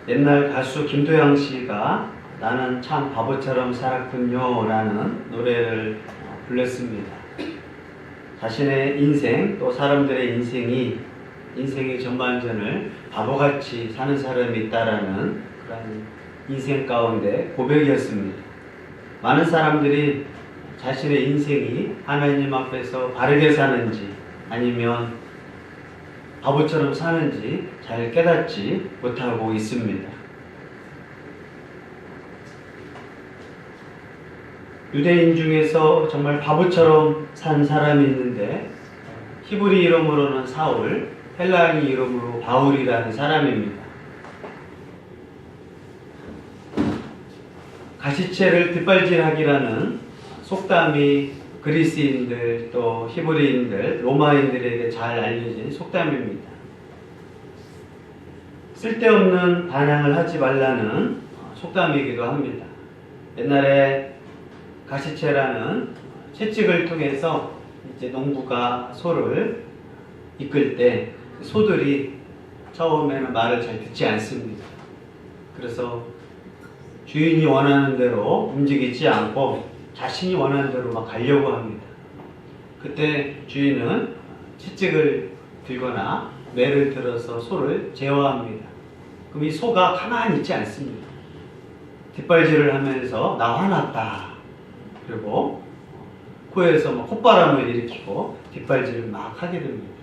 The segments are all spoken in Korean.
옛날 가수 김도영 씨가 나는 참 바보처럼 살았군요 라는 노래를 불렀습니다. 자신의 인생 또 사람들의 인생의 전반전을 바보같이 사는 사람이 있다라는 그런 인생 가운데 고백이었습니다. 많은 사람들이 자신의 인생이 하나님 앞에서 바르게 사는지 아니면 바보처럼 사는지 잘 깨닫지 못하고 있습니다. 유대인 중에서 정말 바보처럼 산 사람이 있는데 히브리 이름으로는 사울, 헬라인 이름으로 바울이라는 사람입니다. 가시채를 뒷발질하기라는 속담이 그리스인들 또 히브리인들, 로마인들에게 잘 알려진 속담입니다. 쓸데없는 반항을 하지 말라는 속담이기도 합니다. 옛날에 가시채라는 채찍을 통해서 이제 농부가 소를 이끌 때 소들이 처음에는 말을 잘 듣지 않습니다. 그래서 주인이 원하는 대로 움직이지 않고 자신이 원하는 대로 막 가려고 합니다. 그때 주인은 채찍을 들거나 매를 들어서 소를 제어합니다. 그럼 이 소가 가만히 있지 않습니다. 뒷발질을 하면서 나 화났다. 그리고 코에서 막 콧바람을 일으키고 뒷발질을 막 하게 됩니다.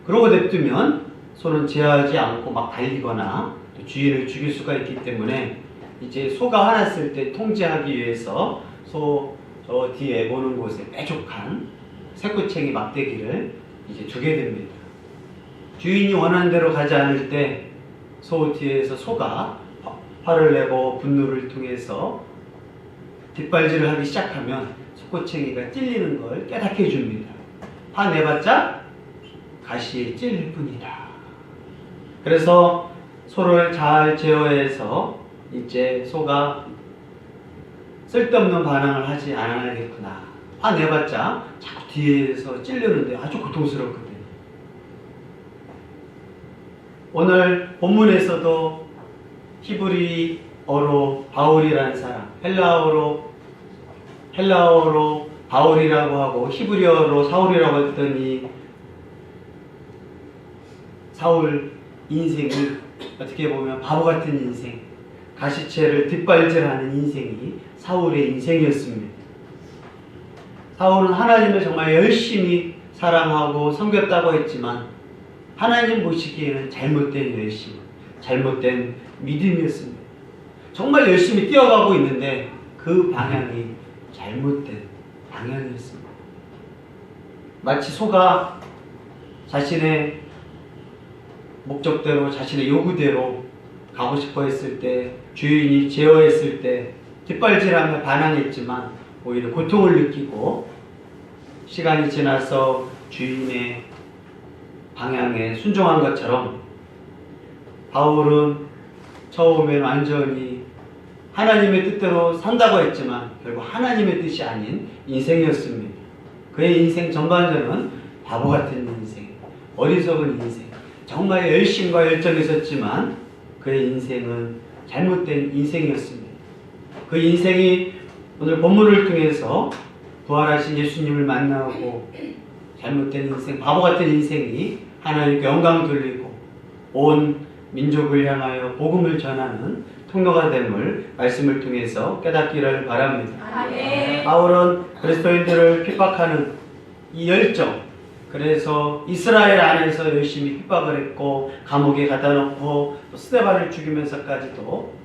그러고 냅두면 소는 제어하지 않고 막 달리거나 주인을 죽일 수가 있기 때문에 이제 소가 화났을 때 통제하기 위해서 소 저 뒤에 보는 곳에 뾰족한 새꼬챙이 막대기를 이제 주게 됩니다. 주인이 원하는 대로 가지 않을 때 소 뒤에서 소가 화를 내고 분노를 통해서 뒷발질을 하기 시작하면 새꼬챙이가 찔리는 걸 깨닫게 해줍니다. 화내봤자 가시에 찔릴 뿐이다. 그래서 소를 잘 제어해서 이제 소가 쓸데없는 반항을 하지 않아야겠구나. 화내봤자 자꾸 뒤에서 찔르는데 아주 고통스럽거든요. 오늘 본문에서도 히브리어로 바울이라는 사람, 헬라어로 바울이라고 하고 히브리어로 사울이라고 했더니 사울 인생이 어떻게 보면 바보 같은 인생, 가시채를 뒷발질하는 인생이 사울의 인생이었습니다. 사울은 하나님을 정말 열심히 사랑하고 섬겼다고 했지만 하나님 보시기에는 잘못된 열심, 잘못된 믿음이었습니다. 정말 열심히 뛰어가고 있는데 그 방향이 잘못된 방향이었습니다. 마치 소가 자신의 목적대로 자신의 요구대로 가고 싶어 했을 때 주인이 제어했을 때 뒷발질하며 반항했지만 오히려 고통을 느끼고 시간이 지나서 주인의 방향에 순종한 것처럼 바울은 처음엔 완전히 하나님의 뜻대로 산다고 했지만 결국 하나님의 뜻이 아닌 인생이었습니다. 그의 인생 전반전은 바보 같은 인생, 어리석은 인생, 정말 열심과 열정이 있었지만 그의 인생은 잘못된 인생이었습니다. 그 인생이 오늘 본문을 통해서 부활하신 예수님을 만나고 잘못된 인생, 바보 같은 인생이 하나님께 영광 돌리고 온 민족을 향하여 복음을 전하는 통로가 됨을 말씀을 통해서 깨닫기를 바랍니다. 아멘. 바울은 그리스도인들을 핍박하는 이 열정, 그래서 이스라엘 안에서 열심히 핍박을 했고 감옥에 갖다 놓고 또 스데반을 죽이면서까지도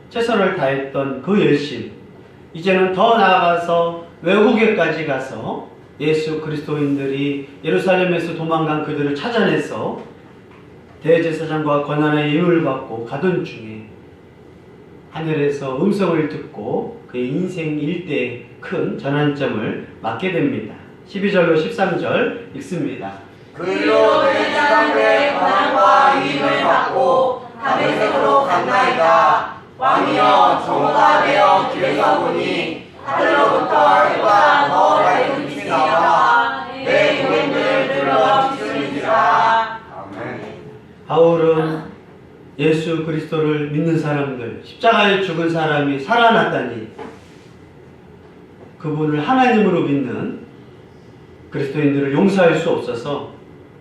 최선을 다했던 그 열심, 이제는 더 나아가서 외국에까지 가서 예수 그리스도인들이 예루살렘에서 도망간 그들을 찾아내서 대제사장과 권한의 임을 받고 가던 중에 하늘에서 음성을 듣고 그의 인생 일대의 큰 전환점을 맞게 됩니다. 12절로 13절 읽습니다. 그리로 대제사장의 권한과 위임을 받고 다메섹으로 갔나이다. 왕이여 정오가 되어 길에서 보니 하늘로부터 해가 더 밝은 빛이 나와 내 동행들을 둘러 비추는지라. 아멘. 바울은 예수 그리스도를 믿는 사람들, 십자가에 죽은 사람이 살아났다니 그분을 하나님으로 믿는 그리스도인들을 용서할 수 없어서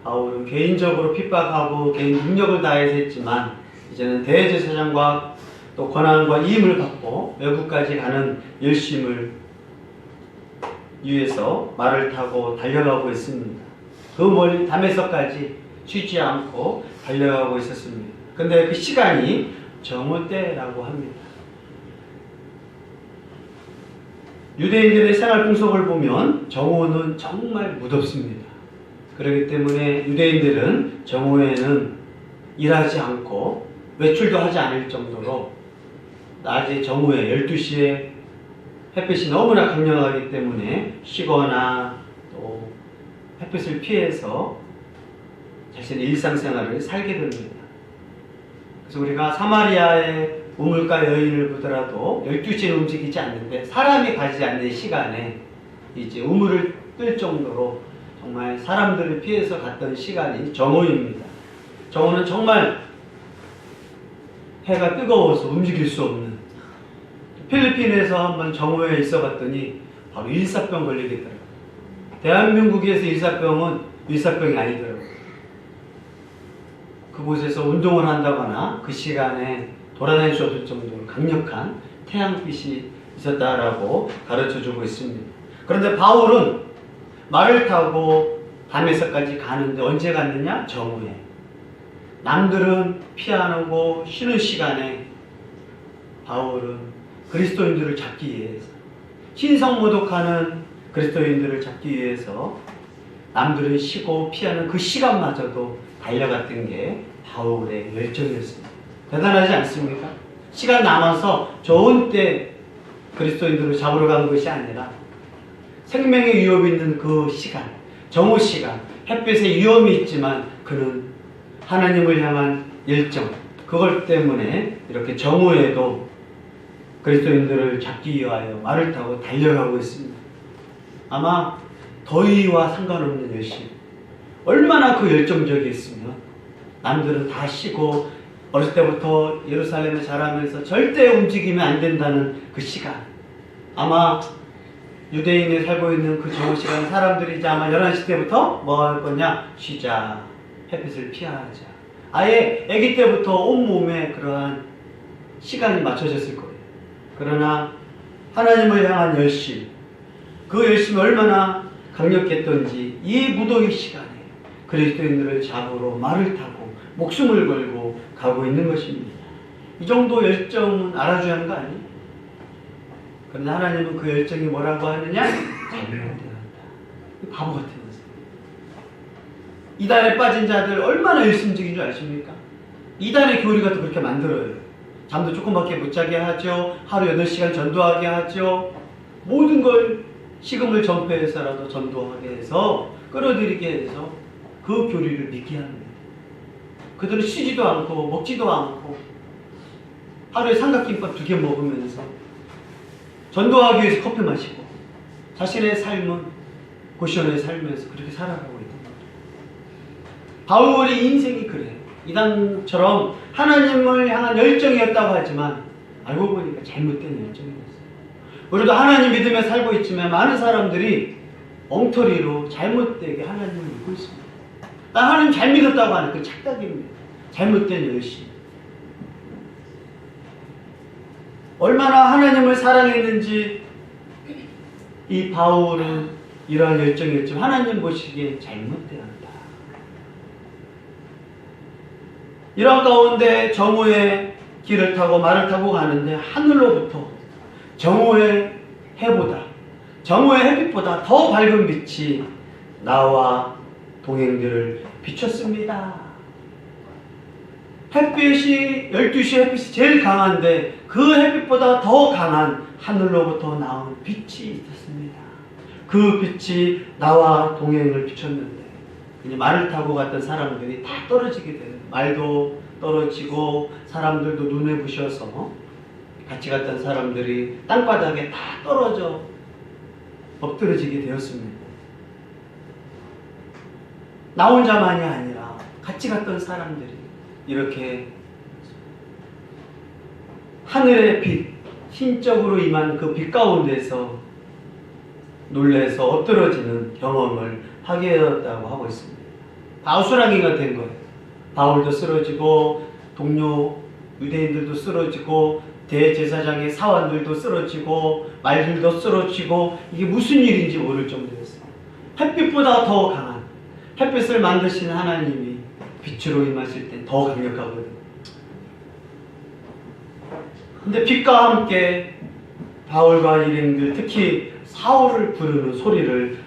바울은 개인적으로 핍박하고 개인 능력을 다해서 했지만 이제는 대제사장과 또 권한과 이임을 받고 외국까지 가는 열심을 위해서 말을 타고 달려가고 있습니다. 그 멀리 다메섹까지 쉬지 않고 달려가고 있었습니다. 근데 그 시간이 정오 때라고 합니다. 유대인들의 생활 풍속을 보면 정오는 정말 무덥습니다. 그렇기 때문에 유대인들은 정오에는 일하지 않고 외출도 하지 않을 정도로 낮에 정오에 12시에 햇빛이 너무나 강력하기 때문에 쉬거나 또 햇빛을 피해서 자신의 일상생활을 살게 됩니다. 그래서 우리가 사마리아의 우물가 여인을 보더라도 12시에 움직이지 않는데 사람이 가지 않는 시간에 이제 우물을 뜰 정도로 정말 사람들을 피해서 갔던 시간이 정오입니다. 정오는 정말 해가 뜨거워서 움직일 수 없는, 필리핀에서 한번 정오에 있어 봤더니 바로 일사병 걸리겠더라고요. 대한민국에서 일사병이 아니더라고요. 그곳에서 운동을 한다거나 그 시간에 돌아다닐 수 없을 정도로 강력한 태양빛이 있었다라고 가르쳐주고 있습니다. 그런데 바울은 말을 타고 다메섹까지 가는데 언제 갔느냐? 정오에. 남들은 피하고 쉬는 시간에 바울은 그리스도인들을 잡기 위해서, 신성모독하는 그리스도인들을 잡기 위해서 남들은 쉬고 피하는 그 시간마저도 달려갔던 게 바울의 열정이었습니다. 대단하지 않습니까? 시간 남아서 좋은 때 그리스도인들을 잡으러 간 것이 아니라 생명의 위협이 있는 그 시간, 정오 시간, 햇빛의 위험이 있지만 그는 하나님을 향한 열정, 그것 때문에 이렇게 정오에도 그리스도인들을 잡기 위하여 말을 타고 달려가고 있습니다. 아마 더위와 상관없는 열심, 얼마나 그 열정적이었으면 남들은 다 쉬고 어렸을 때부터 예루살렘에 자라면서 절대 움직이면 안 된다는 그 시간, 아마 유대인에 살고 있는 그 정오 시간 사람들이 이제 아마 11시 때부터 뭐 할 거냐? 쉬자, 햇빛을 피하자. 아예 아기 때부터 온몸에 그러한 시간이 맞춰졌을 거예요. 그러나 하나님을 향한 열심, 그 열심이 얼마나 강력했던지 이 무더위 시간에 그리스도인들을 잡으러 말을 타고 목숨을 걸고 가고 있는 것입니다. 이 정도 열정은 알아줘야 하는 거 아니에요? 그런데 하나님은 그 열정이 뭐라고 하느냐? 잘못되었다. 바보 같은 거죠. 이단에 빠진 자들 얼마나 일심적인 줄 아십니까? 이단의 교리가 또 그렇게 만들어요. 잠도 조금밖에 못 자게 하죠. 하루 8시간 전도하게 하죠. 모든 걸 식음을 전폐해서라도 전도하게 해서 끌어들이게 해서 그 교리를 믿게 합니다. 그들은 쉬지도 않고 먹지도 않고 하루에 삼각김밥 2개 먹으면서 전도하기 위해서 커피 마시고 자신의 삶은 고시원에 살면서 그렇게 살아가고 있는 거예요. 바울의 인생이 그래요. 이단처럼 하나님을 향한 열정이었다고 하지만 알고 보니까 잘못된 열정이었어요. 우리도 하나님 믿으며 살고 있지만 많은 사람들이 엉터리로 잘못되게 하나님을 믿고 있습니다. 나 하나님 잘 믿었다고 하는 그 착각입니다. 잘못된 열심. 얼마나 하나님을 사랑했는지 이 바울은 이러한 열정이었지만 하나님 보시기에 잘못되었다. 이런 가운데 정오의 길을 타고 말을 타고 가는데 하늘로부터 정오의 해보다, 정오의 햇빛보다 더 밝은 빛이 나와 동행들을 비췄습니다. 햇빛이 12시 햇빛이 제일 강한데 그 햇빛보다 더 강한 하늘로부터 나온 빛이 있었습니다. 그 빛이 나와 동행을 비췄는데 이제 말을 타고 갔던 사람들이 다 떨어지게 되는, 말도 떨어지고 사람들도 눈에 부셔서 같이 갔던 사람들이 땅바닥에 다 떨어져 엎드러지게 되었습니다. 나 혼자만이 아니라 같이 갔던 사람들이 이렇게 하늘의 빛, 신적으로 임한 그 빛 가운데서 놀래서 엎드러지는 경험을 하게 되었다고 하고 있습니다. 아우수랑이가 된 거예요. 바울도 쓰러지고 동료 유대인들도 쓰러지고 대제사장의 사원들도 쓰러지고 말들도 쓰러지고 이게 무슨 일인지 모를 정도였어요. 햇빛보다 더 강한 햇빛을 만드신 하나님이 빛으로 임하실 때 더 강력하거든요. 근데 빛과 함께 바울과 일행들, 특히 사울을 부르는 소리를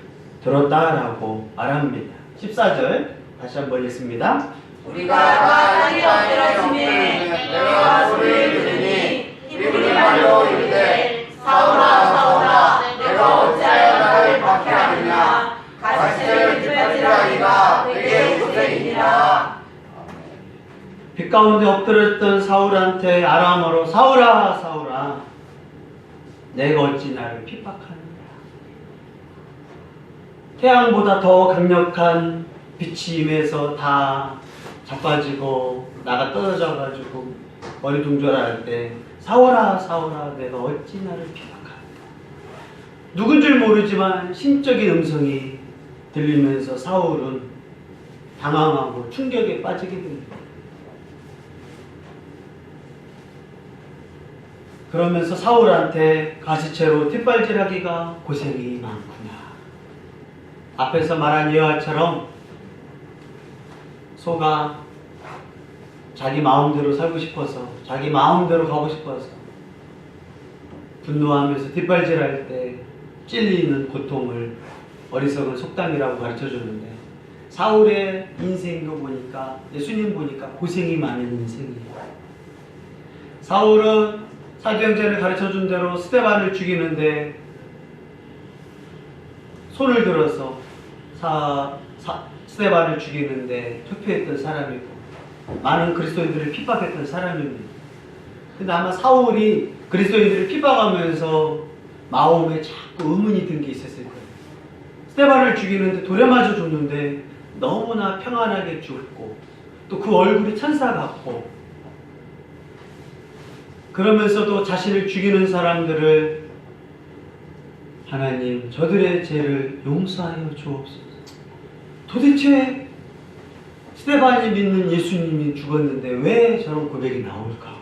들었다라고 말합니다. 14절 다시 한번 읽습니다. 우리가 땅에 엎드러짐에 내가 소리를 들으니 이분이 말로 이르되 사울아 사울아 내가 어찌하여 나를 박해하느냐 가시를 뒷받침하기가 내게 우선이니라. 빛 가운데 엎드렸던 사울한테 아람어로 사울아 사울아 내가 어찌 나를 핍박하느냐. 태양보다 더 강력한 빛이 임해서 다 자빠지고 나가 떨어져가지고 머리 둥절할 때 사울아 사울아 내가 어찌 나를 핍박하느냐. 누군 줄 모르지만 심적인 음성이 들리면서 사울은 당황하고 충격에 빠지게 됩니다. 그러면서 사울한테 가시채로 뒷발질하기가 고생이 많구나. 앞에서 말한 이와처럼 소가 자기 마음대로 살고 싶어서 자기 마음대로 가고 싶어서 분노하면서 뒷발질할 때 찔리는 고통을 어리석은 속담이라고 가르쳐주는데 사울의 인생도 보니까 예수님 보니까 고생이 많은 인생이에요. 사울은 사도행전을 가르쳐준 대로 스데반을 죽이는데 손을 들어서 스데반을 죽이는데 투표했던 사람이고 많은 그리스도인들을 핍박했던 사람입니다. 근데 아마 사울이 그리스도인들을 핍박하면서 마음에 자꾸 의문이 든 게 있었을 거예요. 스데반을 죽이는데 돌에 맞아 줬는데 너무나 평안하게 죽었고 또 그 얼굴이 천사 같고 그러면서도 자신을 죽이는 사람들을 하나님 저들의 죄를 용서하여 주옵소서. 도대체 스데반이 믿는 예수님이 죽었는데 왜 저런 고백이 나올까?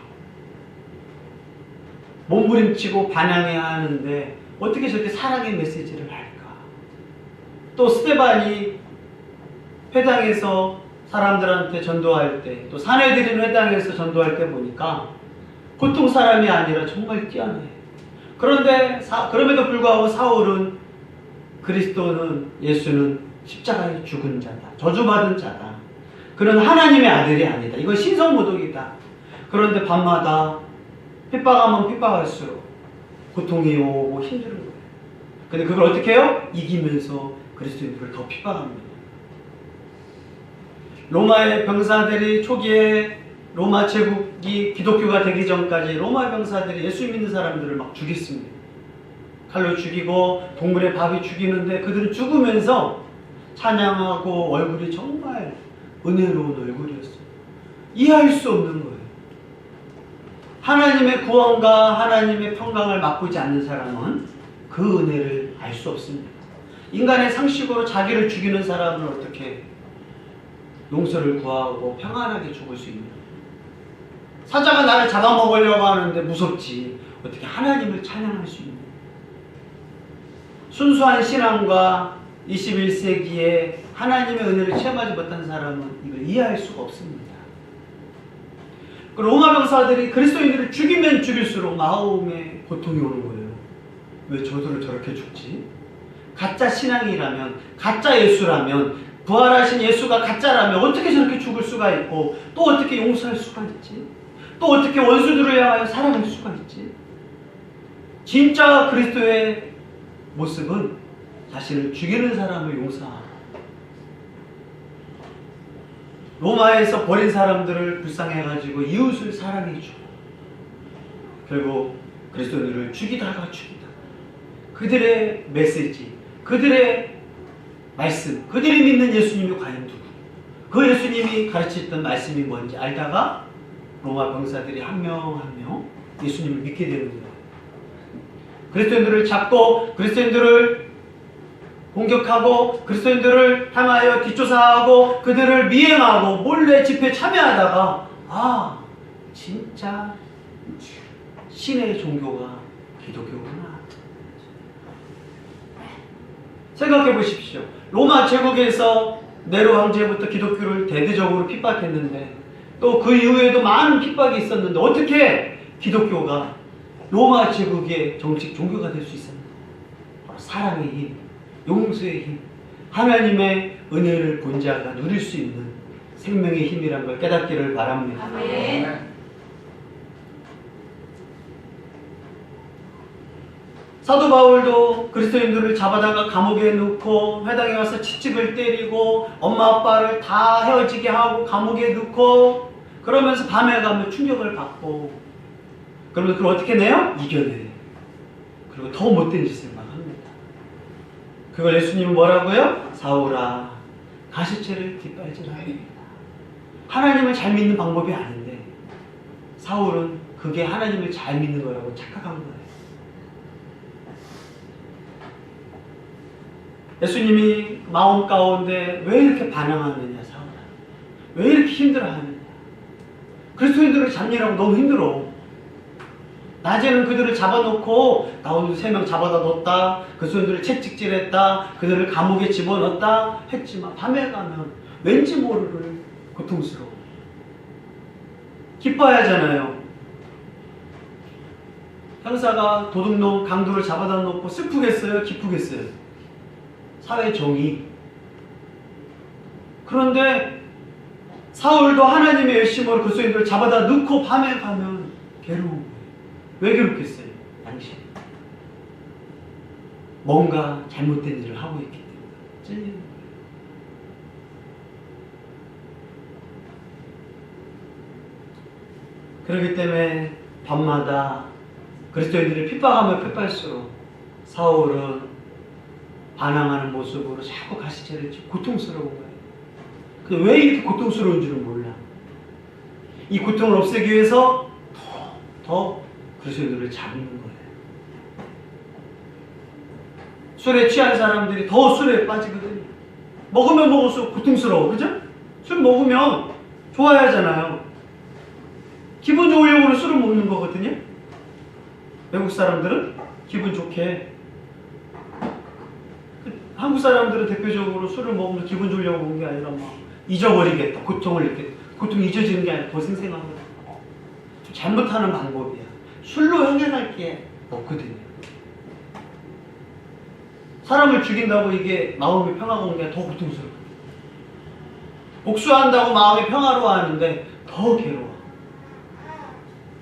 몸부림치고 반항해야 하는데 어떻게 저렇게 사랑의 메시지를 할까? 또 스데반이 회당에서 사람들한테 전도할 때 또 사내들인 회당에서 전도할 때 보니까 보통 사람이 아니라 정말 뛰어나요. 그런데 그럼에도 불구하고 사울은 그리스도는 예수는 십자가에 죽은 자다. 저주받은 자다. 그는 하나님의 아들이 아니다. 이건 신성모독이다. 그런데 밤마다 핍박하면 핍박할수록 고통이 오고 힘든 거예요. 근데 그걸 어떻게 해요? 이기면서 그리스도인들을 더 핍박합니다. 로마의 병사들이 초기에 로마 제국이 기독교가 되기 전까지 로마 병사들이 예수 믿는 사람들을 막 죽였습니다. 칼로 죽이고 동물의 밥이 죽이는데 그들은 죽으면서 찬양하고 얼굴이 정말 은혜로운 얼굴이었어요. 이해할 수 없는 거예요. 하나님의 구원과 하나님의 평강을 맛보지 않는 사람은 그 은혜를 알 수 없습니다. 인간의 상식으로 자기를 죽이는 사람은 어떻게 용서를 구하고 평안하게 죽을 수 있냐. 사자가 나를 잡아먹으려고 하는데 무섭지 어떻게 하나님을 찬양할 수 있냐. 순수한 신앙과 21세기에 하나님의 은혜를 체험하지 못한 사람은 이걸 이해할 수가 없습니다. 로마 병사들이 그리스도인들을 죽이면 죽일수록 마음에 고통이 오는 거예요. 왜 저들을 저렇게 죽지? 가짜 신앙이라면, 가짜 예수라면, 부활하신 예수가 가짜라면 어떻게 저렇게 죽을 수가 있고 또 어떻게 용서할 수가 있지? 또 어떻게 원수들을 향하여 사랑할 수가 있지? 진짜 그리스도의 모습은 자신을 죽이는 사람을 용서하고 로마에서 버린 사람들을 불쌍해가지고 이웃을 사랑해주고 결국 그리스도인들을 죽이다가 그들의 메시지, 그들의 말씀, 그들이 믿는 예수님이 과연 누구? 그 예수님이 가르치던 말씀이 뭔지 알다가 로마 병사들이 한 명 한 명 예수님을 믿게 되는 거예요. 그리스도인들을 잡고 그리스도인들을 공격하고 그리스도인들을 향하여 뒷조사하고 그들을 미행하고 몰래 집회에 참여하다가 진짜 신의 종교가 기독교구나. 생각해 보십시오. 로마 제국에서 네로 황제부터 기독교를 대대적으로 핍박했는데 또 그 이후에도 많은 핍박이 있었는데 어떻게 기독교가 로마 제국의 정식 종교가 될 수 있었나? 바로 사랑의 힘, 용서의 힘, 하나님의 은혜를 본 자가 누릴 수 있는 생명의 힘이란 걸 깨닫기를 바랍니다. 아멘. 사도 바울도 그리스도인들을 잡아다가 감옥에 넣고 회당에 가서 채찍을 때리고 엄마 아빠를 다 헤어지게 하고 감옥에 넣고 그러면서 밤에 가면 충격을 받고 그러면 그걸 어떻게 내요? 이겨내요. 그리고 더 못된 짓을 막 합니다. 그걸 예수님은 뭐라고요? 사울아 가시체를 뒷발질하라. 하나님을 잘 믿는 방법이 아닌데 사울은 그게 하나님을 잘 믿는 거라고 착각한 거예요. 예수님이 마음 가운데 왜 이렇게 반항하느냐 사울아. 왜 이렇게 힘들어하느냐. 그리스도인들을 잡느라고 너무 힘들어. 낮에는 그들을 잡아놓고 나 오늘 3명 잡아다 뒀다. 그리스도인들을 채찍질했다. 그들을 감옥에 집어넣었다 했지만 밤에 가면 왠지 모를 고통스러워. 기뻐야 하잖아요. 형사가 도둑놈 강도를 잡아다 놓고 슬프겠어요? 기쁘겠어요? 사회 정의. 그런데 사울도 하나님의 열심으로 그리스도인들을 잡아다 넣고 밤에 가면 괴로운 거예요. 왜 괴롭겠어요? 당신 뭔가 잘못된 일을 하고 있기 때문에 찔리는 거예요. 그렇기 때문에 밤마다 그리스도인들을 핍박하며 핍박할수록 사울은 반항하는 모습으로 자꾸 가시체를 치고 고통스러운 거예요. 근데 왜 이렇게 고통스러운 줄은 몰라. 이 고통을 없애기 위해서 더 그리스도인들을 잡는 거예요. 술에 취한 사람들이 더 술에 빠지거든요. 먹으면 먹을수록 고통스러워. 그죠? 술 먹으면 좋아하잖아요. 기분 좋으려고 술을 먹는 거거든요. 외국 사람들은 기분 좋게, 한국 사람들은 대표적으로 술을 먹으면 기분 좋으려고 먹는 게 아니라 막 잊어버리겠다, 고통을 느꼈다. 고통이 잊어지는 게 아니라 더 생생한 거야. 좀 잘못하는 방법이야. 술로 해결할 게 없거든요. 사람을 죽인다고 이게 마음이 평화가 오는 게 더 고통스러워. 복수한다고 마음이 평화로워하는데 더 괴로워.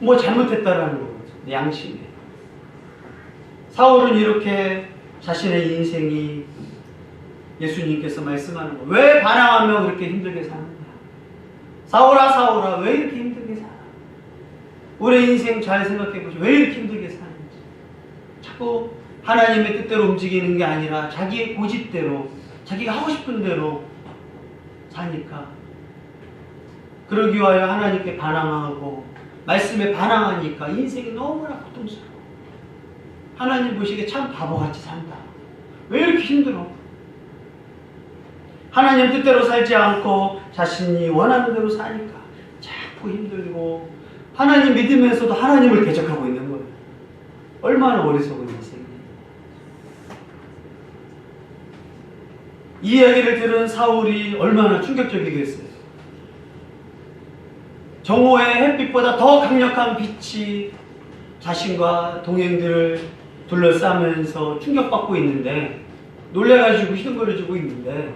뭐 잘못했다라는 거죠. 양심에. 사울은 이렇게 자신의 인생이 예수님께서 말씀하는 거. 왜 반항하며 그렇게 힘들게 사는가? 사울아 사울아 왜 이렇게 힘들게 살아? 우리 인생 잘 생각해 보시오. 왜 이렇게 힘들게 사는지. 자꾸 하나님의 뜻대로 움직이는 게 아니라 자기의 고집대로, 자기가 하고 싶은 대로 사니까. 그러기 위하여 하나님께 반항하고 말씀에 반항하니까 인생이 너무나 고통스러워. 하나님 보시기에 참 바보같이 산다. 왜 이렇게 힘들어? 하나님 뜻대로 살지 않고 자신이 원하는 대로 사니까 자꾸 힘들고 하나님 믿으면서도 하나님을 대적하고 있는 거예요. 얼마나 어리석은 인생이에요. 이 이야기를 들은 사울이 얼마나 충격적이겠어요. 정오의 햇빛보다 더 강력한 빛이 자신과 동행들을 둘러싸면서 충격받고 있는데, 놀래가지고 희둥거려지고 있는데,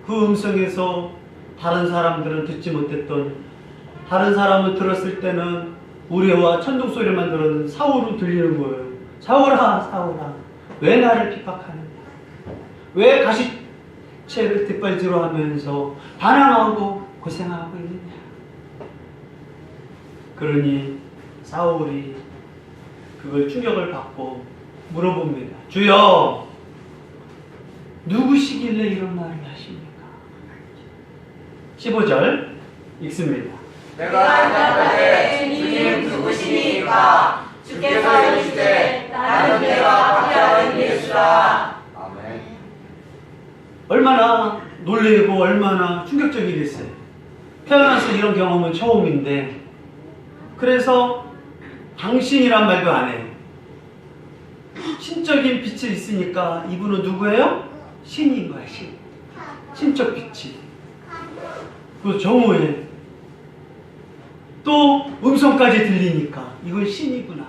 그 음성에서 다른 사람들은 듣지 못했던, 다른 사람은 들었을 때는 우레와 천둥 소리만 들었는 사울은 들리는 거예요. 사울아 사울아 왜 나를 핍박하느냐? 왜 가시체를 뒷발질로 하면서 반항하고 고생하고 있느냐? 그러니 사울이 그걸 충격을 받고 물어봅니다. 주여, 누구시길래 이런 말을 하십니까? 15절 읽습니다. 내가 대답하되 주님 누구시니 얼마나 충격적이겠어요. 태어나서 이런 경험은 처음인데, 그래서 당신이란 말도 안 해요. 신적인 빛이 있으니까 이분은 누구예요? 신인 거야, 신. 신적 빛이. 그 정오에 또 음성까지 들리니까 이건 신이구나.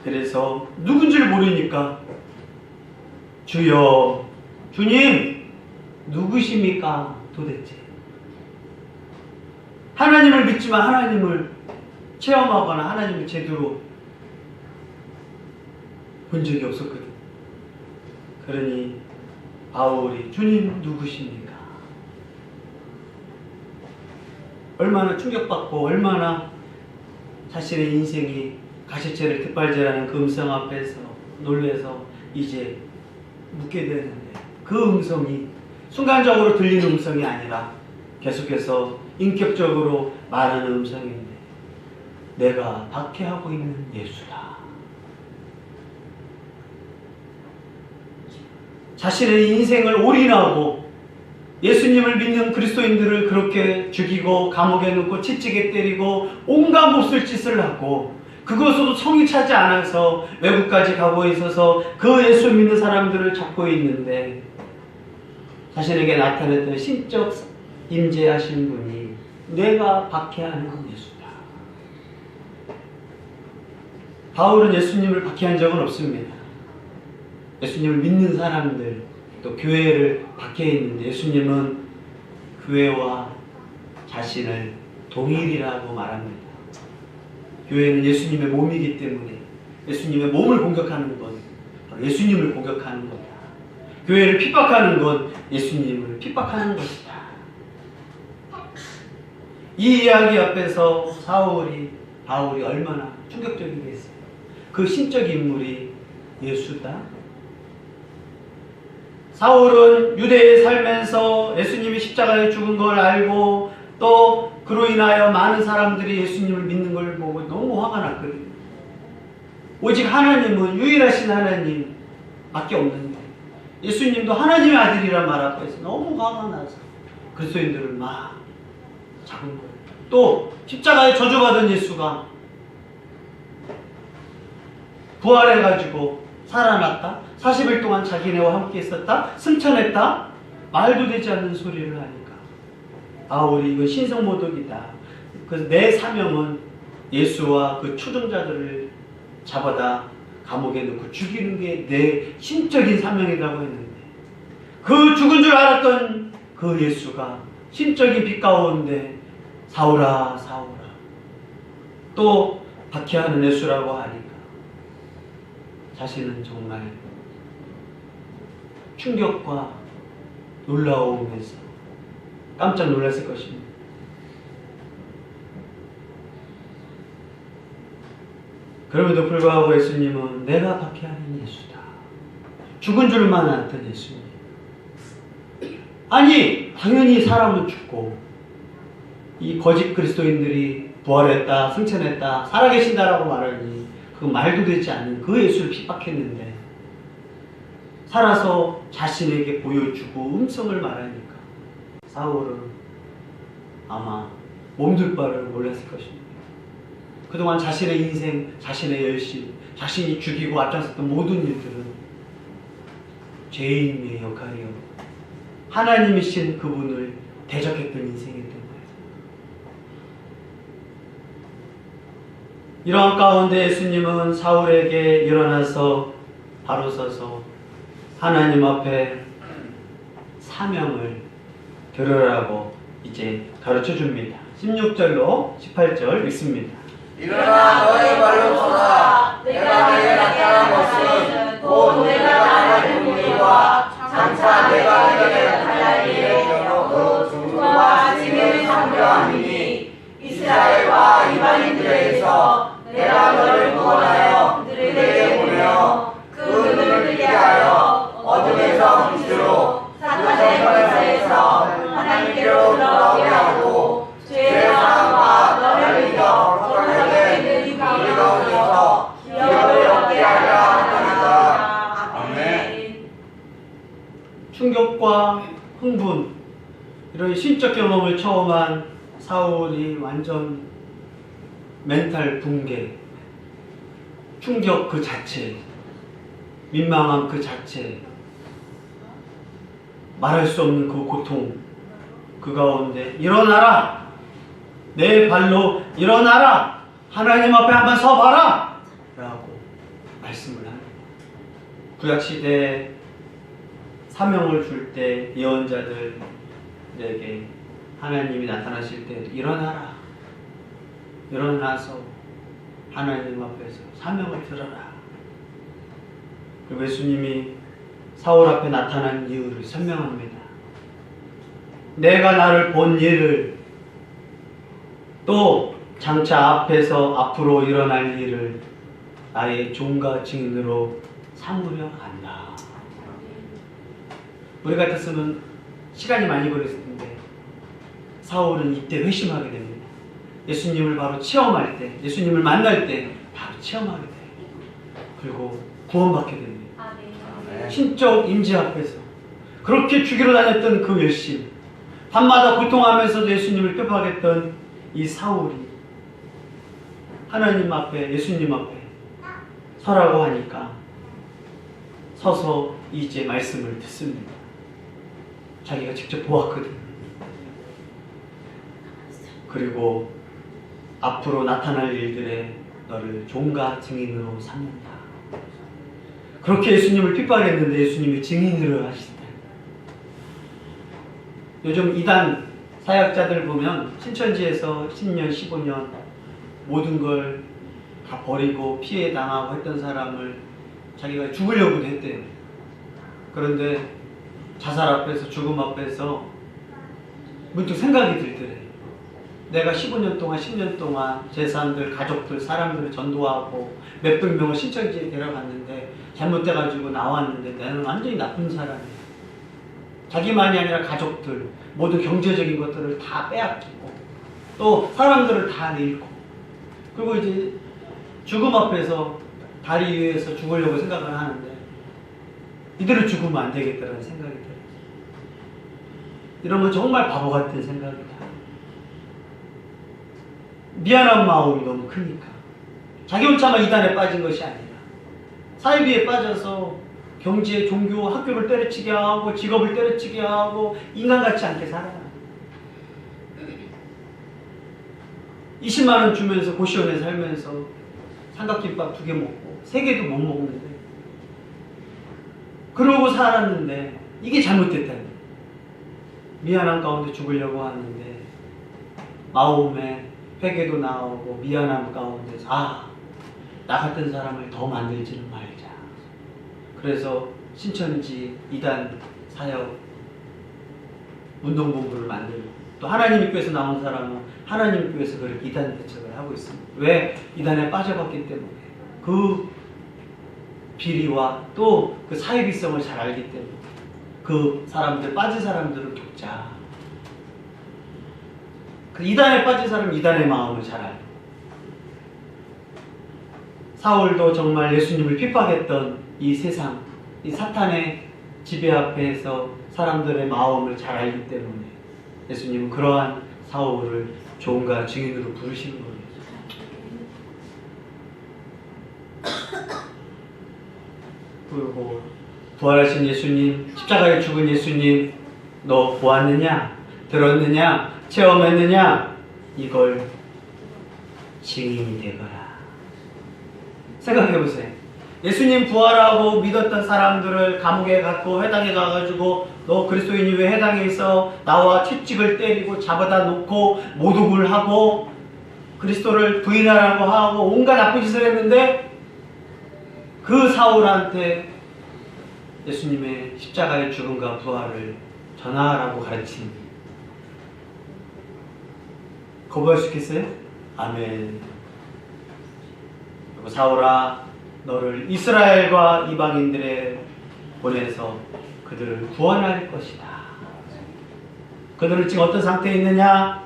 그래서 누군지를 모르니까 주여, 주님 누구십니까 도대체? 하나님을 믿지만 하나님을 체험하거나 하나님을 제대로 본 적이 없었거든. 그러니 바울이 주님 누구십니까? 얼마나 충격받고 얼마나 자신의 인생이 가시체를 깃발질하는 그 음성 앞에서 놀래서 이제 묻게 되는데, 그 음성이 순간적으로 들리는 음성이 아니라 계속해서 인격적으로 말하는 음성인데, 내가 박해하고 있는 예수다. 자신의 인생을 올인하고 예수님을 믿는 그리스도인들을 그렇게 죽이고 감옥에 넣고 채찍에 때리고 온갖 몹쓸 짓을 하고, 그것으로도 성이 차지 않아서 외국까지 가고 있어서 그 예수 믿는 사람들을 잡고 있는데, 자신에게 나타냈던 신적 임재하신 분이 내가 박해하는 예수다. 바울은 예수님을 박해한 적은 없습니다. 예수님을 믿는 사람들, 또 교회를 박해했는데, 예수님은 교회와 자신을 동일이라고 말합니다. 교회는 예수님의 몸이기 때문에 예수님의 몸을 공격하는 건 바로 예수님을 공격하는 거다. 교회를 핍박하는 건 예수님을 핍박하는 것이다. 이 이야기 앞에서 바울이 얼마나 충격적이겠어요. 그 신적 인물이 예수다. 사울은 유대에 살면서 예수님이 십자가에 죽은 걸 알고, 또 그로 인하여 많은 사람들이 예수님을 믿는 걸 보고 너무 화가 났거든요. 오직 하나님은 유일하신 하나님 밖에 없는데, 예수님도 하나님의 아들이란 말 앞에서 너무 화가 나서 그리스도인들을 막 잡은 거예요. 또 십자가에 저주받은 예수가 부활해가지고 살아났다, 40일 동안 자기네와 함께 있었다, 승천했다, 말도 되지 않는 소리를 하니까 바울이 이거 신성모독이다. 그래서 내 사명은 예수와 그 추종자들을 잡아다 감옥에 넣고 죽이는 게 내 신적인 사명이라고 했는데, 그 죽은 줄 알았던 그 예수가 신적인 빛 가운데 사울아 사울아 또 박해하는 예수라고 하니까 자신은 정말 충격과 놀라움에서 깜짝 놀랐을 것입니다. 그럼에도 불구하고 예수님은 내가 박해하는 예수다. 죽은 줄만 알았던 예수님. 아니, 당연히 사람은 죽고 이 거짓 그리스도인들이 부활했다, 승천했다, 살아계신다라고 말하니 그 말도 되지 않는 그 예수를 핍박했는데, 살아서 자신에게 보여주고 음성을 말하니까 사울은 아마 몸둘 바를 몰랐을 것입니다. 그동안 자신의 인생, 자신의 열심, 자신이 죽이고 앞장섰던 모든 일들은 죄인의 역할이었고 하나님이신 그분을 대적했던 인생이었던 거예요. 이러한 가운데 예수님은 사울에게 일어나서 바로 서서 하나님 앞에 사명을 들으라고 이제 가르쳐 줍니다. 16절로 18절 읽습니다. 일어나 너의 발로 서라. 내가 내게 나타난 것은 곧 내가 나를 공의와 장차 내가 내게 나타날 일에 겨누고 주와 짐을 상대함이니, 이스라엘과 이방인들에게서 내가 너를 구원하여 그들에게 보내어 그 눈을 뜨게 하여 어둠에서 빛으로 사탄의 권세에서 하나님께로 돌아오게 하고, 죄의 사함과 너를 믿어 거룩하게 우리 가운데서 기업을 얻게 하려 하나이다. 아멘. 충격과 흥분, 이런 이 신적 경험을 처음 한 사울이 완전 멘탈 붕괴, 충격 그 자체, 민망함 그 자체, 말할 수 없는 그 고통 그 가운데 일어나라! 내 발로 일어나라! 하나님 앞에 한번 서봐라! 라고 말씀을 합니다. 구약시대에 사명을 줄 때 예언자들에게 하나님이 나타나실 때 일어나라. 일어나서 하나님 앞에서 사명을 들어라. 그리고 예수님이 사울 앞에 나타난 이유를 설명합니다. 내가 나를 본 일을 또 장차 앞에서 앞으로 일어날 일을 나의 종과 증인으로 삼으려 한다. 우리 같았으면 시간이 많이 걸렸을 텐데 사울은 이때 회심하게 됩니다. 예수님을 바로 체험할 때, 예수님을 만날 때 바로 체험하게 돼요. 그리고 구원받게 됩니다. 신적 임재 앞에서 그렇게 죽이러 다녔던 그 열심, 밤마다 고통하면서도 예수님을 뼈박했던 이 사울이 하나님 앞에, 예수님 앞에 서라고 하니까 서서 이제 말씀을 듣습니다. 자기가 직접 보았거든. 그리고 앞으로 나타날 일들에 너를 종과 증인으로 삼는다. 그렇게 예수님을 핍박했는데 예수님이 증인으로 하시다. 요즘 이단 사역자들 보면 신천지에서 10년, 15년 모든 걸 다 버리고 피해 당하고 했던 사람을 자기가 죽으려고도 했대요. 그런데 자살 앞에서, 죽음 앞에서 문득 생각이 들더래. 내가 15년 동안, 10년 동안 제 사람들, 가족들, 사람들을 전도하고 몇백 명을 신천지에 데려갔는데 잘못돼가지고 나왔는데 나는 완전히 나쁜 사람이야. 자기만이 아니라 가족들, 모든 경제적인 것들을 다 빼앗기고 또 사람들을 다 잃고, 그리고 이제 죽음 앞에서 다리 위에서 죽으려고 생각을 하는데 이대로 죽으면 안 되겠다는 생각이 들어요. 이러면 정말 바보 같은 생각이다. 미안한 마음이 너무 크니까. 자기 혼자만 이단에 빠진 것이 아니라 사이비에 빠져서 경제, 종교, 학교를 때려치게 하고 직업을 때려치게 하고 인간같지 않게 살아요. 20만 원 주면서 고시원에 살면서 삼각김밥 2개 먹고 3개도 못 먹는데, 그러고 살았는데 이게 잘못됐다는 거예요. 미안한 가운데 죽으려고 하는데 마음에 회개도 나오고 미안함 가운데서 나 같은 사람을 더 만들지는 말자. 그래서 신천지 이단 사역 운동본부를 만들고, 또 하나님 교회에서 나온 사람은 하나님 교회에서 그렇게 이단 대책을 하고 있습니다. 왜? 이단에 빠져봤기 때문에 그 비리와 또 그 사회비성을 잘 알기 때문에 그 사람들, 빠진 사람들을 돕자. 그 이단에 빠진 사람은 이단의 마음을 잘 알고, 사울도 정말 예수님을 핍박했던 이 세상, 이 사탄의 지배 앞에서 사람들의 마음을 잘 알기 때문에 예수님은 그러한 사울을 종과 증인으로 부르시는 거예요. 그리고 부활하신 예수님, 십자가에 죽은 예수님, 너 보았느냐? 들었느냐? 체험했느냐? 이걸 증인이 되거라. 생각해보세요. 예수님 부활하고 믿었던 사람들을 감옥에 갔고 회당에 가가지고 너 그리스도인이 왜 회당에 있어? 나와 채찍을 때리고 잡아다 놓고 모독을 하고 그리스도를 부인하라고 하고 온갖 나쁜 짓을 했는데, 그 사울한테 예수님의 십자가의 죽음과 부활을 전하라고 가르친, 거부할 수 있겠어요? 아멘. 그리고 사울아, 너를 이스라엘과 이방인들에 보내서 그들을 구원할 것이다. 그들은 지금 어떤 상태에 있느냐?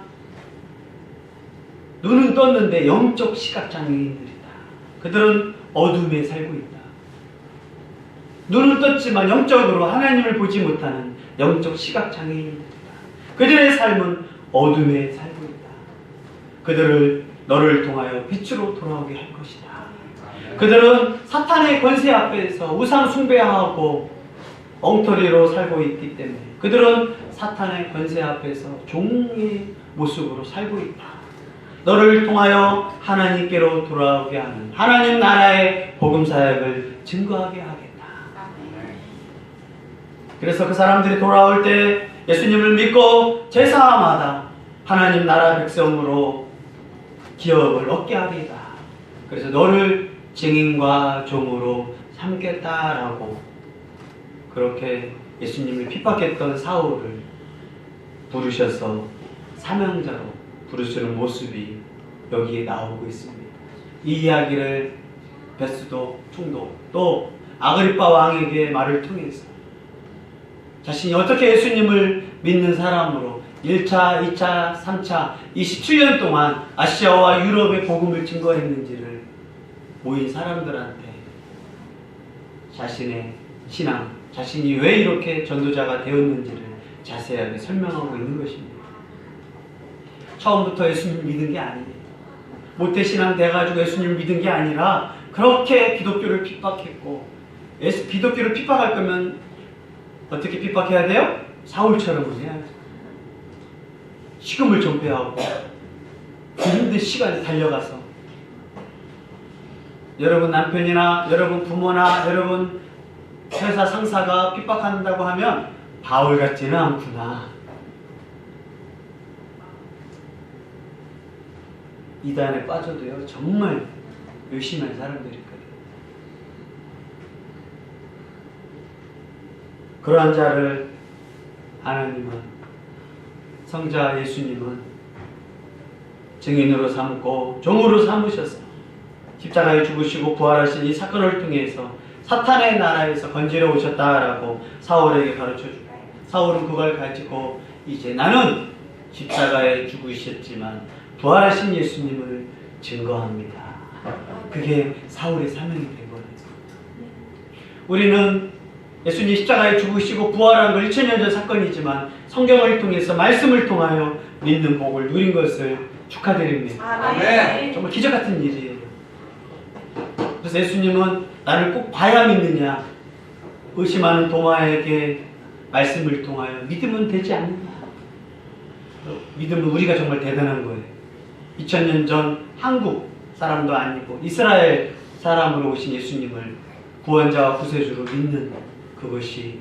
눈은 떴는데 영적 시각장애인들이다. 그들은 어둠에 살고 있다. 눈은 떴지만 영적으로 하나님을 보지 못하는 영적 시각장애인들이다. 그들의 삶은 어둠에 살고 있다. 그들을 너를 통하여 빛으로 돌아오게 할 것이다. 그들은 사탄의 권세 앞에서 우상 숭배하고 엉터리로 살고 있기 때문에 그들은 사탄의 권세 앞에서 종의 모습으로 살고 있다. 너를 통하여 하나님께로 돌아오게 하는 하나님 나라의 복음 사역을 증거하게 하겠다. 그래서 그 사람들이 돌아올 때 예수님을 믿고 제사마다 하나님 나라 백성으로 기업을 얻게 하리다. 그래서 너를 증인과 종으로 삼겠다라고 그렇게 예수님을 핍박했던 사울을 부르셔서 사명자로 부르시는 모습이 여기에 나오고 있습니다. 이 이야기를 베스도 총독 또 아그리파 왕에게 말을 통해서 자신이 어떻게 예수님을 믿는 사람으로 1차, 2차, 3차 27년 동안 아시아와 유럽의 복음을 증거했는지를 모인 사람들한테 자신의 신앙, 자신이 왜 이렇게 전도자가 되었는지를 자세하게 설명하고 있는 것입니다. 처음부터 예수님 믿은 게 아니에요. 모태신앙 돼가지고 예수님을 믿은 게 아니라 그렇게 기독교를 핍박했고 기독교를 핍박할 거면 어떻게 핍박해야 돼요? 사울처럼 해야죠. 식음을 전폐하고 그 힘든 시간에 달려가서 여러분 남편이나 여러분 부모나 여러분 회사 상사가 핍박한다고 하면 바울 같지는 않구나. 이단에 빠져도요 정말 열심히 한 사람들이 있거든요. 그러한 자를 하나님은 성자 예수님은 증인으로 삼고 종으로 삼으셔서 십자가에 죽으시고 부활하신 이 사건을 통해서 사탄의 나라에서 건지러 오셨다라고 사울에게 가르쳐주고 사울은 그걸 가지고 이제 나는 십자가에 죽으셨지만 부활하신 예수님을 증거합니다. 그게 사울의 사명이 된 거예요. 우리는 예수님 십자가에 죽으시고 부활한 걸 2000년 전 사건이지만 성경을 통해서 말씀을 통하여 믿는 복을 누린 것을 축하드립니다. 아멘. 정말 기적 같은 일이에요. 그래서 예수님은 나를 꼭 봐야 믿느냐 의심하는 도마에게 말씀을 통하여 믿으면 되지 않느냐. 믿으면 우리가 정말 대단한 거예요. 2000년 전 한국 사람도 아니고 이스라엘 사람으로 오신 예수님을 구원자와 구세주로 믿는 그것이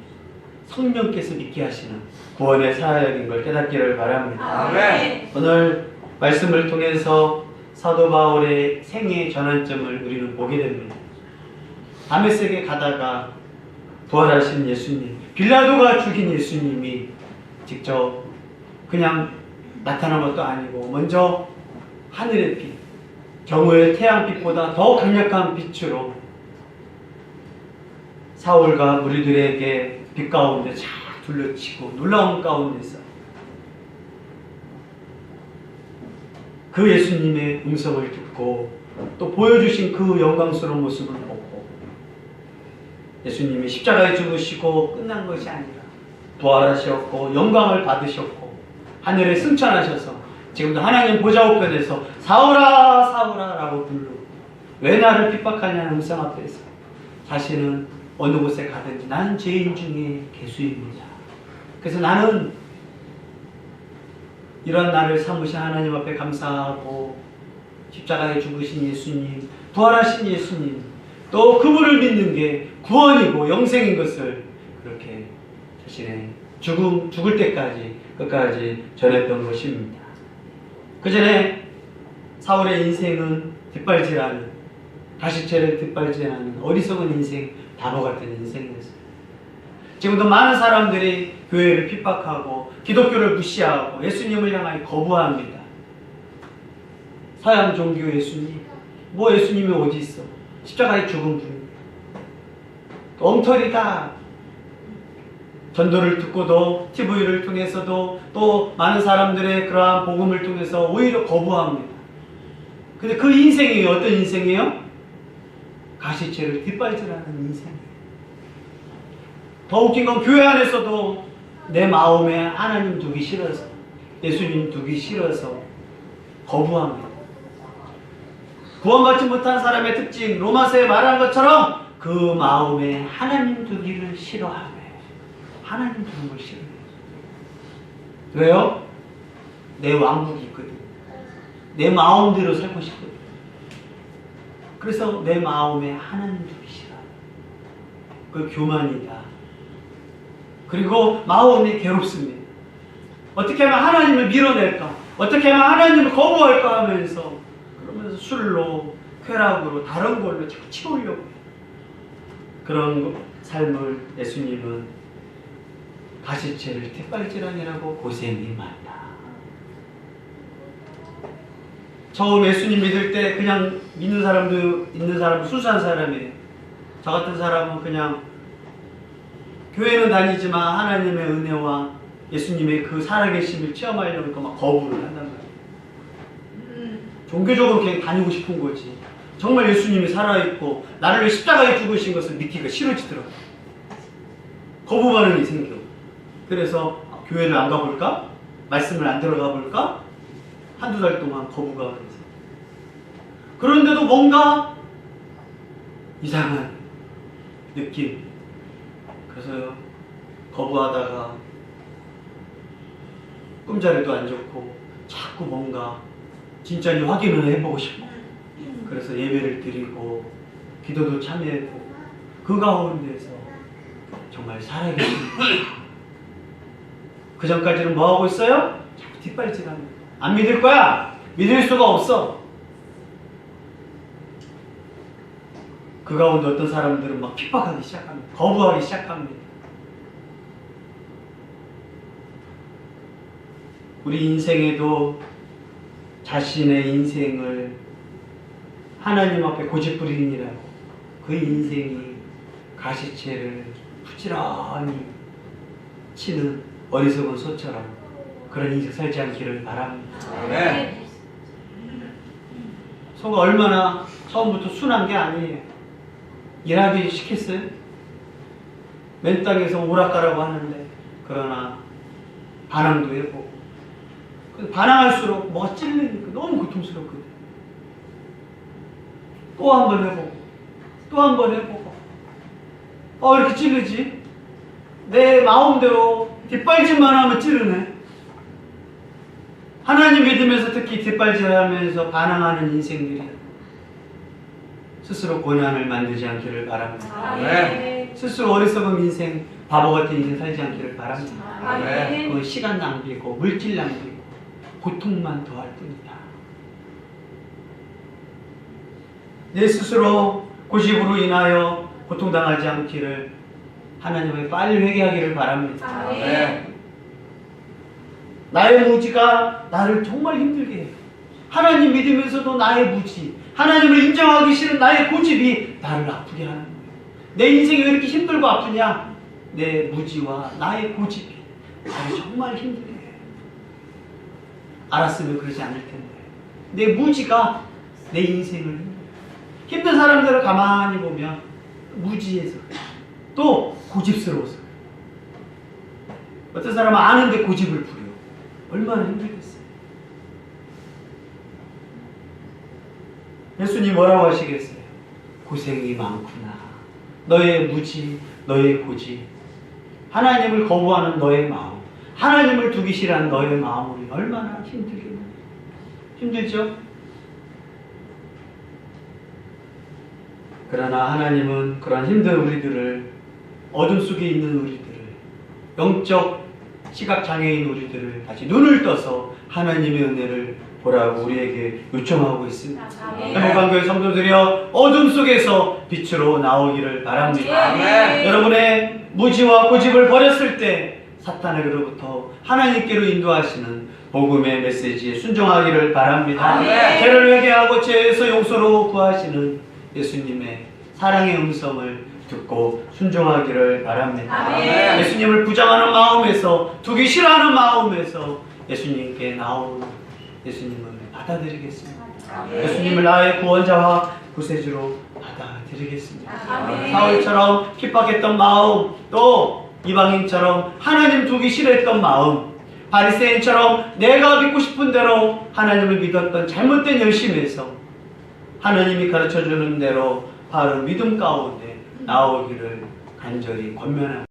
성령께서 믿게 하시는 구원의 사역인 걸 깨닫기를 바랍니다. 아멘. 오늘 말씀을 통해서 사도 바울의 생애의 전환점을 우리는 보게 됩니다. 다메섹에 가다가 부활하신 예수님, 빌라도가 죽인 예수님이 직접 그냥 나타난 것도 아니고 먼저 하늘의 빛, 경우의 태양빛보다 더 강력한 빛으로 사울과 무리들에게 빛 가운데 쫙 둘러치고 놀라운 가운데서 그 예수님의 음성을 듣고 또 보여주신 그 영광스러운 모습을 보고 예수님이 십자가에 죽으시고 끝난 것이 아니라 부활하셨고 영광을 받으셨고 하늘에 승천하셔서 지금도 하나님 보좌우편에서 사울아 사울아 라고 부르고 왜 나를 핍박하냐는 음성 앞에서 자신은 어느 곳에 가든지 나는 죄인 중에 괴수입니다. 그래서 나는 이런 나를 삼으신 하나님 앞에 감사하고 십자가에 죽으신 예수님, 부활하신 예수님, 또 그분을 믿는 게 구원이고 영생인 것을 그렇게 자신의 죽을 때까지 끝까지 전했던 것입니다. 그 전에 사울의 인생은 뒷발질하는 가시체를 뒷발질하는 어리석은 인생, 바보 같은 인생이었어요. 지금도 많은 사람들이 교회를 핍박하고 기독교를 무시하고 예수님을 향하여 거부합니다. 서양 종교 예수님, 뭐 예수님이 어디 있어? 십자가에 죽은 분. 엉터리다. 전도를 듣고도 TV를 통해서도 또 많은 사람들의 그러한 복음을 통해서 오히려 거부합니다. 근데 그 인생이 어떤 인생이에요? 가시체를 뒷발질하는 인생이에요. 더 웃긴 건 교회 안에서도 내 마음에 하나님 두기 싫어서, 예수님 두기 싫어서 거부합니다. 구원받지 못한 사람의 특징, 로마서에 말한 것처럼 그 마음에 하나님 두기를 싫어하네. 하나님 두는 걸 싫어해요. 왜요? 내 왕국이 있거든. 내 마음대로 살고 싶거든. 그래서 내 마음에 하나님 두기 싫어. 그 교만이다. 그리고 마음이 괴롭습니다. 어떻게 하면 하나님을 밀어낼까? 어떻게 하면 하나님을 거부할까 하면서, 그러면서 술로, 쾌락으로, 다른 걸로 자꾸 치우려고 해요. 그런 삶을 예수님은 가시체를 뒷발질환이라고 고생이 많다. 처음 예수님 믿을 때 그냥 믿는 사람도 있는 사람, 순수한 사람이에요. 저 같은 사람은 그냥 교회는 다니지만 하나님의 은혜와 예수님의 그 살아계심을 체험하려니까 막 거부를 한단 말이에요. 종교적으로 그냥 다니고 싶은 거지. 정말 예수님이 살아있고 나를 위해 십자가에 죽으신 것을 믿기가 싫어지더라고요. 거부 반응이 생겨. 그래서 교회를 안 가볼까? 말씀을 안 들어가 볼까? 한두 달 동안 거부가 있어요. 그런데도 뭔가 이상한 느낌. 그래서 거부하다가 꿈자리도 안 좋고 자꾸 뭔가 진짜니 확인을 해보고 싶고, 그래서 예배를 드리고 기도도 참여했고 그 가운데서 정말 살아계십니다. 그 전까지는 뭐 하고 있어요? 자꾸 뒷발질합니다. 안 믿을 거야? 믿을 수가 없어. 그 가운데 어떤 사람들은 막 핍박하기 시작합니다. 거부하기 시작합니다. 우리 인생에도 자신의 인생을 하나님 앞에 고집부리느라고 그 인생이 가시체를 부지런히 치는 어리석은 소처럼 그런 인생 살지 않기를 바랍니다. 아멘. 소가 얼마나 처음부터 순한 게 아니에요. 일하기 시켰어요. 맨 땅에서 오락가라고 하는데, 그러나 반항도 해보고, 반항할수록 뭐가 찔리니까 너무 고통스럽거든요. 또 한 번 해보고, 또 한 번 해보고, 이렇게 찌르지? 내 마음대로 뒷발질만 하면 찌르네. 하나님 믿으면서 특히 뒷발질하면서 반항하는 인생들이 스스로 고난을 만들지 않기를 바랍니다. 아멘. 스스로 어리석은 인생, 바보 같은 인생 살지 않기를 바랍니다. 아멘. 그 시간 낭비고 물질 낭비고 고통만 더할 뿐이다. 내 스스로 고집으로 인하여 고통당하지 않기를 하나님의 빨리 회개하기를 바랍니다. 아멘. 나의 무지가 나를 정말 힘들게 해요. 하나님 믿으면서도 나의 무지, 하나님을 인정하기 싫은 나의 고집이 나를 아프게 하는 거예요. 내 인생이 왜 이렇게 힘들고 아프냐? 내 무지와 나의 고집이 나를 정말 힘들게 해요. 알았으면 그러지 않을 텐데. 내 무지가 내 인생을 힘들어요. 힘든 사람들을 가만히 보면 무지해서 또 고집스러워서, 어떤 사람은 아는데 고집을 부려. 얼마나 힘들겠어요. 예수님 뭐라고 하시겠어요? 고생이 많구나. 너의 무지, 너의 고집, 하나님을 거부하는 너의 마음, 하나님을 두기 싫어하는 너의 마음이 얼마나 힘들겠나요? 힘들죠? 그러나 하나님은 그런 힘든 우리들을, 어둠 속에 있는 우리들을, 영적 시각장애인 우리들을 다시 눈을 떠서 하나님의 은혜를 보라고 우리에게 요청하고 있습니다. 행복한교회 성도들이여, 어둠 속에서 빛으로 나오기를 바랍니다. 아멘. 여러분의 무지와 고집을 버렸을 때 사탄에게로부터 하나님께로 인도하시는 복음의 메시지에 순종하기를 바랍니다. 아멘. 죄를 회개하고 죄에서 용서로 구하시는 예수님의 사랑의 음성을 듣고 순종하기를 바랍니다. 아멘. 예수님을 부정하는 마음에서, 두기 싫어하는 마음에서 예수님께 나온 예수님을 받아들이겠습니다. 아멘. 예수님을 나의 구원자와 구세주로 받아들이겠습니다. 아멘. 사울처럼 핍박했던 마음, 또 이방인처럼 하나님 두기 싫어했던 마음, 바리새인처럼 내가 믿고 싶은 대로 하나님을 믿었던 잘못된 열심에서 하나님이 가르쳐주는 대로 바로 믿음 가운데 나오기를 간절히 권면합니다.